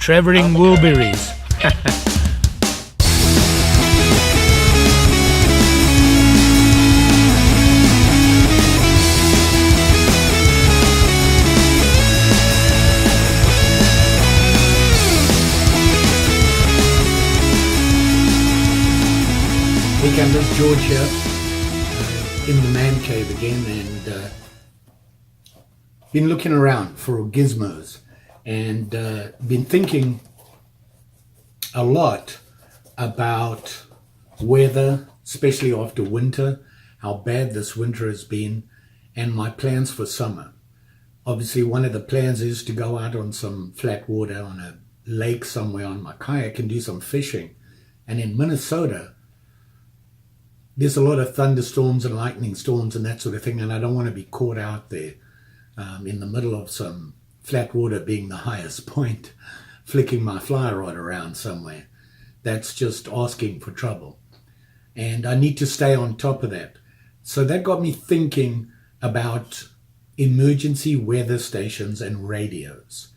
travelling Woolberries. Hey campers, George here, in the man cave again, and been looking around for gizmos, and been thinking a lot about weather, especially after winter, how bad this winter has been, and my plans for summer. Obviously, one of the plans is to go out on some flat water on a lake somewhere on my kayak and do some fishing. And in Minnesota, there's a lot of thunderstorms and lightning storms and that sort of thing, and I don't want to be caught out there in the middle of some flat water being the highest point, flicking my fly rod around somewhere. That's just asking for trouble. And I need to stay on top of that. So that got me thinking about emergency weather stations and radios.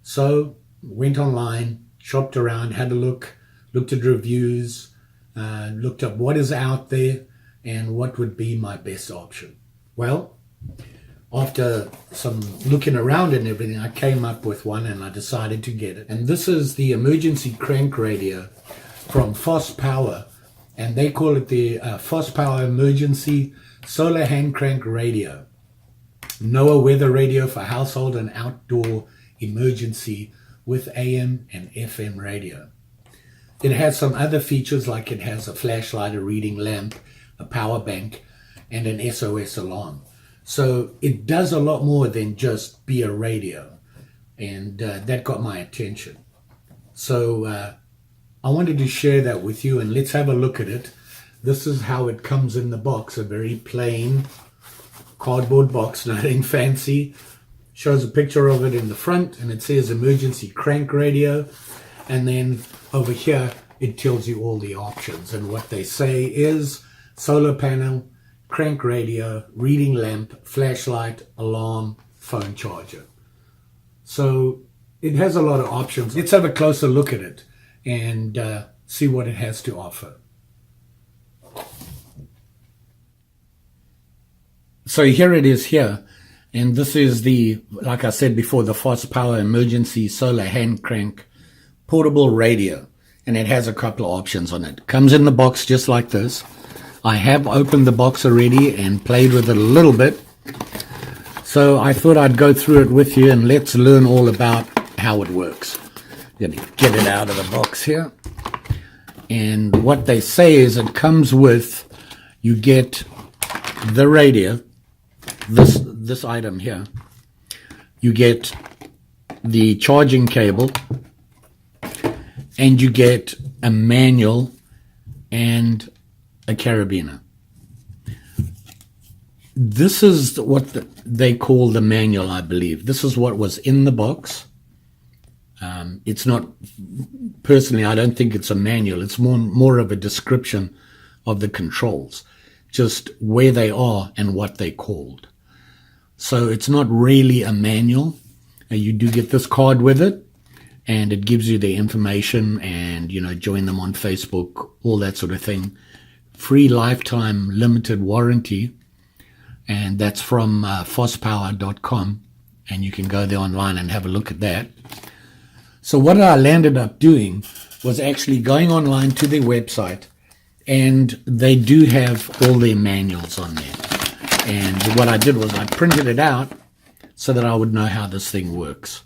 So went online, shopped around, had a look, looked at reviews, looked up what is out there and what would be my best option. Well, after some looking around and everything, I came up with one and I decided to get it. And this is the emergency crank radio from FosPOWER, and they call it the FosPOWER Emergency Solar Hand Crank Radio. NOAA weather radio for household and outdoor emergency with AM and FM radio. It has some other features, like it has a flashlight, a reading lamp, a power bank, and an SOS alarm. So it does a lot more than just be a radio, and that got my attention. So I wanted to share that with you, and let's have a look at it. This is how it comes in the box, a very plain cardboard box, nothing fancy. Shows a picture of it in the front, and it says emergency crank radio. And then over here, it tells you all the options. And what they say is solar panel, crank radio, reading lamp, flashlight, alarm, phone charger. So it has a lot of options. Let's have a closer look at it and see what it has to offer. So here it is here. And this is the, like I said before, the FosPOWER Emergency Solar Hand Crank Portable Radio, and it has a couple of options on it. Comes in the box just like this. I have opened the box already and played with it a little bit, so I thought I'd go through it with you and let's learn all about how it works. Let me get it out of the box here. And what they say is it comes with, you get the radio, this item here, you get the charging cable, and you get a manual and a carabiner. This is what they call the manual, I believe. This is what was in the box. It's not, personally, I don't think it's a manual. It's more of a description of the controls, just where they are and what they're called. So it's not really a manual. You do get this card with it, and it gives you the information and, you know, join them on Facebook, all that sort of thing. Free lifetime limited warranty, and that's from FosPOWER.com, and you can go there online and have a look at that. So what I landed up doing was actually going online to their website, and they do have all their manuals on there. And what I did was I printed it out so that I would know how this thing works.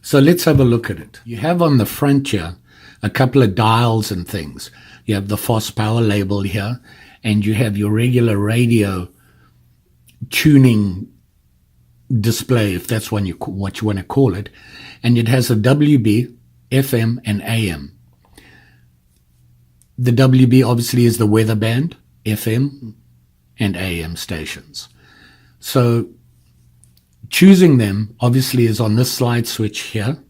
So let's have a look at it. You have on the front here a couple of dials and things. You have the FosPOWER label here, and you have your regular radio tuning display, if that's what you want to call it. And it has a WB, FM, and AM. The WB obviously is the weather band, FM, and AM stations. So choosing them obviously is on this slide switch here,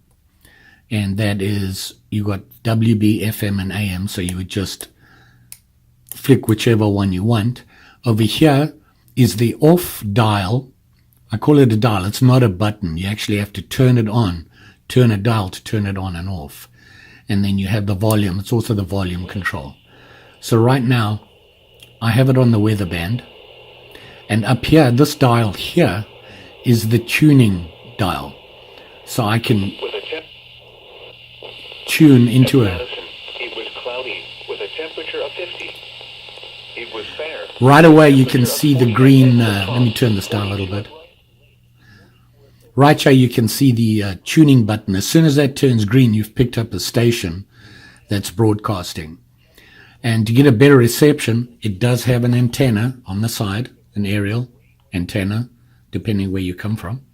and that is, you got WB, FM, and AM, so you would just flick whichever one you want. Over here is the off dial. I call it a dial. It's not a button. You actually have to turn it on turn a dial to turn it on and off. And then you have the volume. It's also the volume control. So right now, I have it on the weather band. And up here, this dial here is the tuning dial. So I can tune into it. It was cloudy with a temperature of 50. It was fair. Right away, you can see the green. Let me turn this down a little bit. Right here, you can see the tuning button. As soon as that turns green, you've picked up a station that's broadcasting. And to get a better reception, it does have an antenna on the side, an aerial antenna, depending where you come from.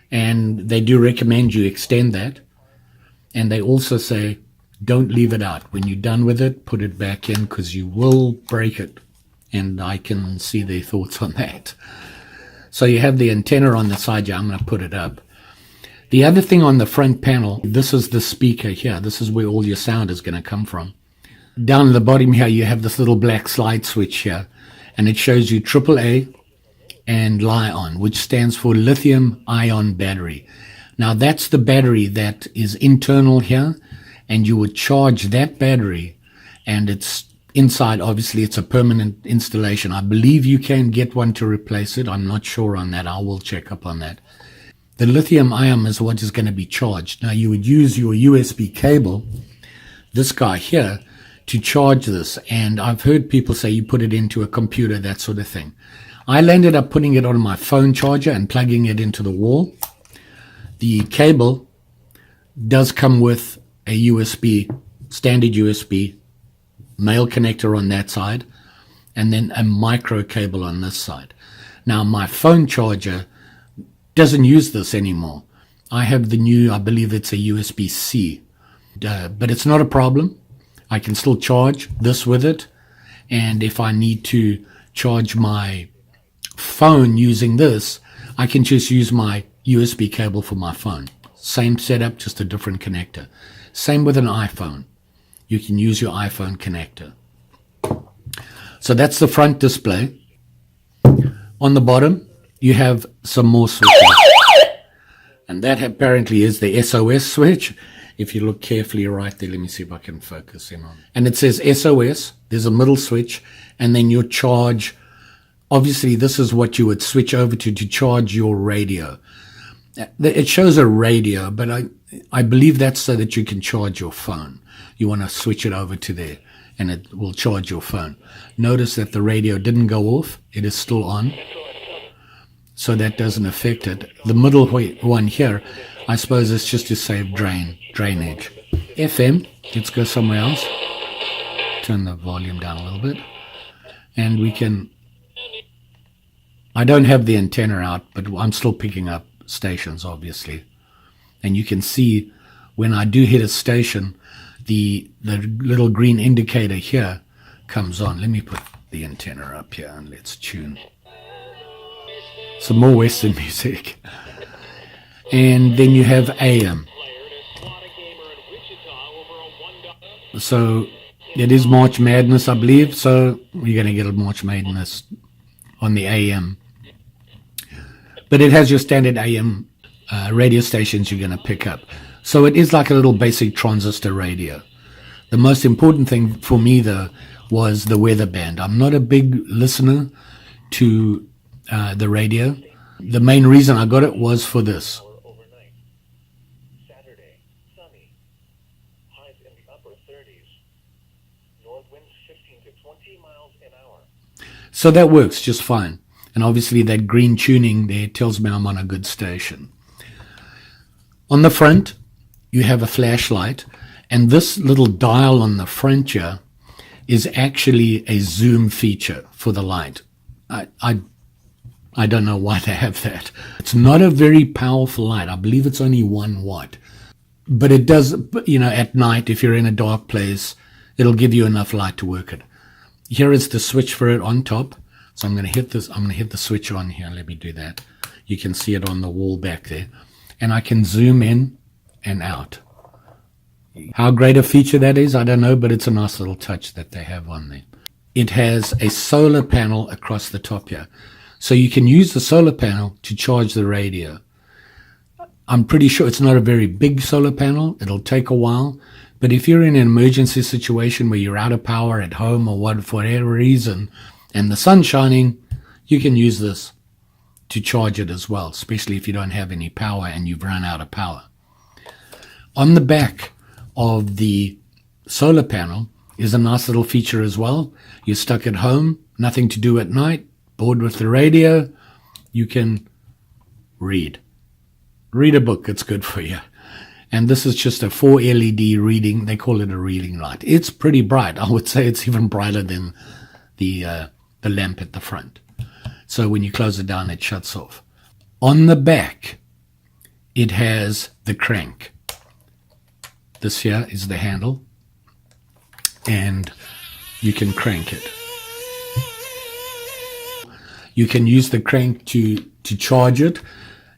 And they do recommend you extend that. And they also say, don't leave it out. When you're done with it, put it back in because you will break it. And I can see their thoughts on that. So you have the antenna on the side here. I'm going to put it up. The other thing on the front panel, this is the speaker here. This is where all your sound is going to come from. Down at the bottom here, you have this little black slide switch here. And it shows you AAA and Li-on, which stands for lithium-ion battery. Now, that's the battery that is internal here. And you would charge that battery. And it's inside, obviously, it's a permanent installation. I believe you can get one to replace it. I'm not sure on that. I will check up on that. The lithium-ion is what is going to be charged. Now, you would use your USB cable, this guy here, to charge this. And I've heard people say you put it into a computer, that sort of thing. I landed up putting it on my phone charger and plugging it into the wall. The cable does come with a USB, standard USB, male connector on that side, and then a micro cable on this side. Now, my phone charger doesn't use this anymore. I have the new, I believe it's a USB-C, but it's not a problem. I can still charge this with it, and if I need to charge my phone using this, I can just use my USB cable for my phone. Same setup, just a different connector. Same with an iPhone. You can use your iPhone connector. So that's the front display. On the bottom, you have some more switches. And that apparently is the SOS switch. If you look carefully right there, let me see if I can focus in on it. And it says SOS. There's a middle switch. And then your charge. Obviously, this is what you would switch over to charge your radio. It shows a radio, but I believe that's so that you can charge your phone. You want to switch it over to there, and it will charge your phone. Notice that the radio didn't go off. It is still on, so that doesn't affect it. The middle one here, I suppose it's just to save drainage. FM, let's go somewhere else. Turn the volume down a little bit. And we can... I don't have the antenna out, but I'm still picking up stations, obviously. And you can see when I do hit a station, the little green indicator here comes on. Let me put the antenna up here and let's tune. Some more Western music. And then you have AM. So it is March Madness, I believe. So we're going to get a March Madness on the AM. But it has your standard AM radio stations you're going to pick up. So it is like a little basic transistor radio. The most important thing for me, though, was the weather band. I'm not a big listener to the radio. The main reason I got it was for this. Saturday, sunny. Highs in the upper 30s. North winds 15 to 20 miles an hour. So that works just fine. And obviously that green tuning there tells me I'm on a good station. On the front, you have a flashlight. And this little dial on the front here is actually a zoom feature for the light. I don't know why they have that. It's not a very powerful light. I believe it's only 1 watt. But it does, at night, if you're in a dark place, it'll give you enough light to work it. Here is the switch for it on top. So I'm going to hit this. I'm going to hit the switch on here. Let me do that. You can see it on the wall back there. And I can zoom in and out. How great a feature that is, I don't know, but it's a nice little touch that they have on there. It has a solar panel across the top here. So you can use the solar panel to charge the radio. I'm pretty sure it's not a very big solar panel. It'll take a while. But if you're in an emergency situation where you're out of power at home or what, for whatever reason, and the sun's shining, you can use this to charge it as well, especially if you don't have any power and you've run out of power. On the back of the solar panel is a nice little feature as well. You're stuck at home, nothing to do at night, bored with the radio, you can read. Read a book, it's good for you. And this is just a 4 LED reading. They call it a reading light. It's pretty bright. I would say it's even brighter than the lamp at the front. So when you close it down, it shuts off. On the back, it has the crank. This here is the handle, and you can crank it. You can use the crank to charge it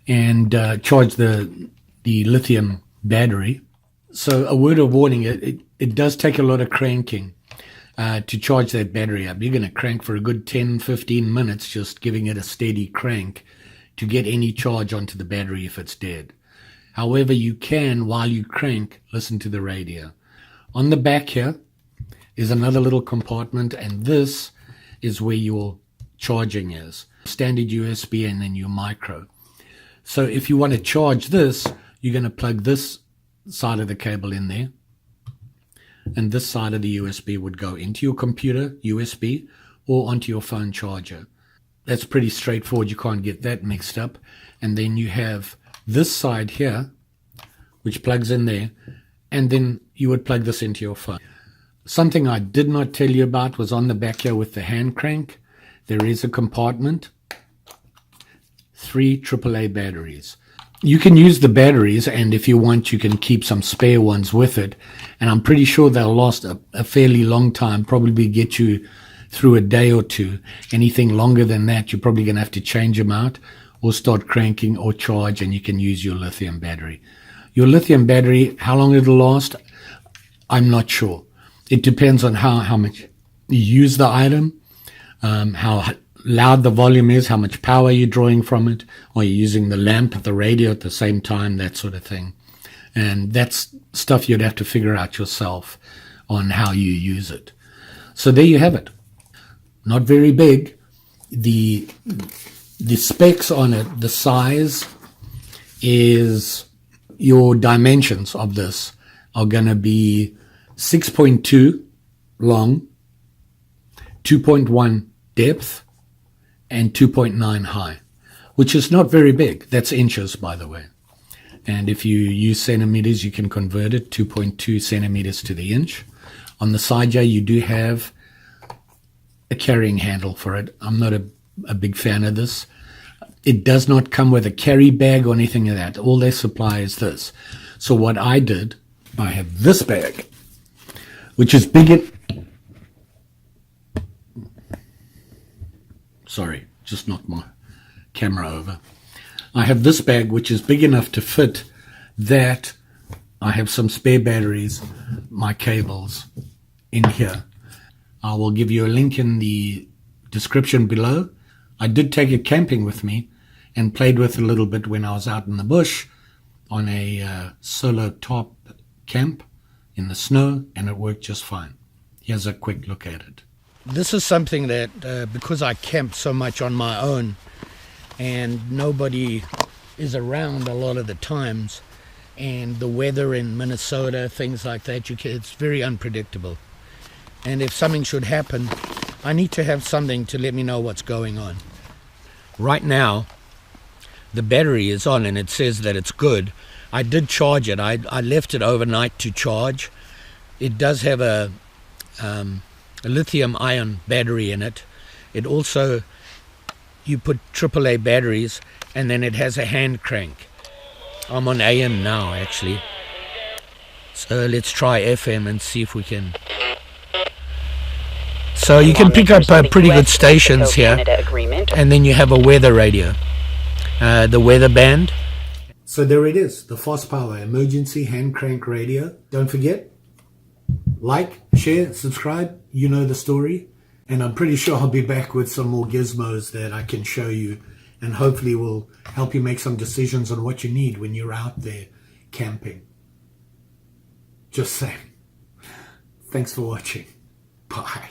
and charge the lithium battery. So a word of warning, it does take a lot of cranking to charge that battery up. You're going to crank for a good 10-15 minutes, just giving it a steady crank to get any charge onto the battery if it's dead. However, you can, while you crank, listen to the radio. On the back here is another little compartment, and this is where your charging is. Standard USB and then your micro. So if you want to charge this, you're going to plug this side of the cable in there, and this side of the USB would go into your computer USB or onto your phone charger. That's pretty straightforward. You can't get that mixed up. And then you have this side here, which plugs in there, and then you would plug this into your phone. Something I did not tell you about was on the back here with the hand crank. There is a compartment, 3 AAA batteries. You can use the batteries, and if you want, you can keep some spare ones with it. And I'm pretty sure they'll last a fairly long time, probably get you through a day or two. Anything longer than that, you're probably going to have to change them out or start cranking or charge, and you can use your lithium battery. Your lithium battery, how long it'll last, I'm not sure. It depends on how much you use the item, how loud the volume is, how much power you're drawing from it, or you're using the lamp, the radio at the same time, that sort of thing. And that's stuff you'd have to figure out yourself on how you use it. So there you have it. Not very big. The specs on it, the size is, your dimensions of this are going to be 6.2 long, 2.1 depth, and 2.9 high, which is not very big. That's inches, by the way. And if you use centimeters, you can convert it 2.2 centimeters to the inch. On the side here, you do have a carrying handle for it. I'm not a big fan of this. It does not come with a carry bag or anything like that. All they supply is this. So what I did, I have this bag, which is big. Sorry, just knocked my camera over. I have this bag, which is big enough to fit that. I have some spare batteries, my cables in here. I will give you a link in the description below. I did take it camping with me and played with it a little bit when I was out in the bush on a solo top camp in the snow, and it worked just fine. Here's a quick look at it. This is something that, because I camp so much on my own and nobody is around a lot of the times, and the weather in Minnesota, things like that, it's very unpredictable. And if something should happen, I need to have something to let me know what's going on. Right now, the battery is on and it says that it's good. I did charge it. I left it overnight to charge. It does have a lithium ion battery in it. It also, you put AAA batteries, and then it has a hand crank. I'm on AM now, actually. So let's try FM and see if we can. So you can pick up pretty good stations here, and then you have a weather radio, the weather band. So there it is, the FosPOWER Emergency Hand Crank Radio. Don't forget, like, share, subscribe, you know the story. And I'm pretty sure I'll be back with some more gizmos that I can show you and hopefully will help you make some decisions on what you need when you're out there camping. Just saying. Thanks for watching. Bye.